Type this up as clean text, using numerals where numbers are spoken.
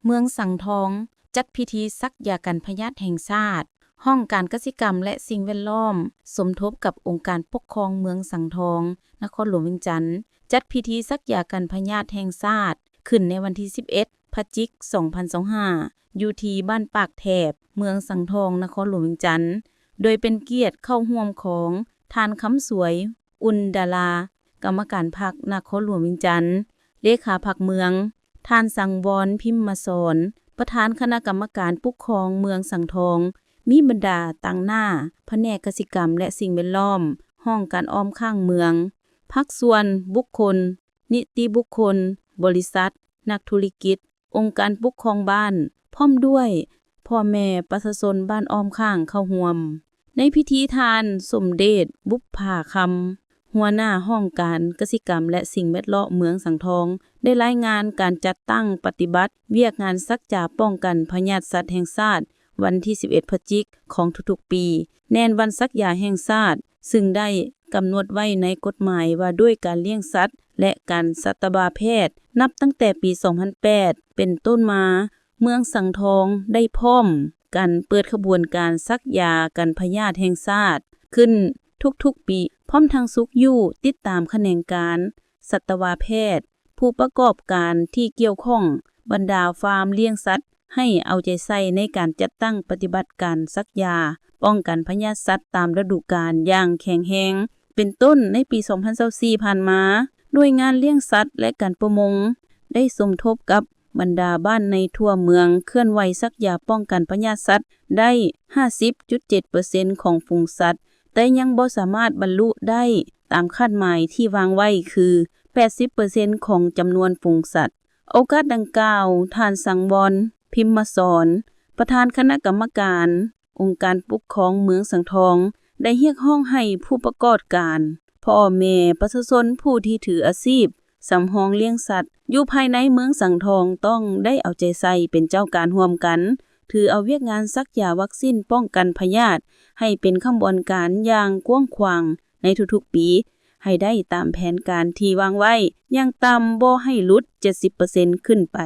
เมืองสังทองจัดพิธีสักยากันพยาธิแห่งชาติห้องการเกษตรกรรมและสิ่งแวดล้อมสมทบกับองค์การปกครองเมืองสังทองนครหลวงเวียงจันทน์จัดพิธีสักยากันพยาธิแห่งชาติขึ้นในวันที่11พฤศจิกายน2025อยู่ที่บ้านปากแถบเมืองสังทองนครหลวงเวียงจันทน์โดยเป็นเกียรติเข้าร่วมของท่านคำสวยอุ่นดารากรรมการพรรคนครหลวงเวียงจันทน์เลขาพรรคเมืองท่านสังวรพิมพ์มาสอนประธานคณะกรรมการปกครองเมืองสังทองมีบรรดาตั้งหน้าแผนกกสิกรรมและสิ่งแวดล้อมห้องการอ้อมข้างเมืองภาคส่วนบุคคลนิติบุคคลบริษัทนักธุรกิจองค์การปกครองบ้านพร้อมด้วยพ่อแม่ประชาชนบ้านอ้อมข้างเข้าร่วมในพิธีทานสมเด็จบุปผาคำหัวหน้าห้องการกสิกรรมและสิ่งแวดล้อมเมืองสังทองได้รายงานการจัดตั้งปฏิบัติเวียกงานสักจาป้องกันพยาธิสัตว์แห่งชาติวันที่11พฤศจิกายนของทุกๆปีแน่นวันสักยาแห่งชาติซึ่งได้กำหนดไว้ในกฎหมายว่าด้วยการเลี้ยงสัตว์และการสัตวแพทย์นับตั้งแต่ปี2008เป็นต้นมาเมืองสังทองได้พร้อมกันเปิดขบวนการสักยากันพยาธิแห่งชาติขึ้นทุกๆปีพร้อมทางสุขอยู่ติดตามแขนงการสัตวแพทย์ผู้ประกอบการที่เกี่ยวข้องบรรดาฟาร์มเลี้ยงสัตว์ให้เอาใจใส่ในการจัดตั้งปฏิบัติการสักยาป้องกันพยาธิสัตว์ตามฤดูกาลอย่างแข็งแรงเป็นต้นในปี2024ผ่านมาหน่วยงานเลี้ยงสัตว์และการประมงได้สมทบกับบรรดาบ้านในทั่วเมืองเคลื่อนไหวสักยาป้องกันพยาธิสัตว์ได้ 50.7% ของฝูงสัตว์แต่ยังบ่สามารถบรรลุได้ตามคาดหมายที่วางไว้คือ 80% ของจำนวนฝูงสัตว์โอกาสดังกล่าวท่านสังวรพิมพ์มาสอนประธานคณะกรรมการองค์การปกครองเมืองสังทองได้เรียกร้องให้ผู้ประกอบการพ่อแม่ประชาชนผู้ที่ถืออาชีพสำรองเลี้ยงสัตว์อยู่ภายในเมืองสังทองต้องได้เอาใจใส่เป็นเจ้าการร่วมกันถือเอาเวียกงานสักยาวัคซีนป้องกันพยาธิให้เป็นขบวนการอย่างกว้างขวางในทุกๆปีให้ได้ตามแผนการที่วางไว้อย่างต่ำบ่ให้หลุด 70% ขึ้นไป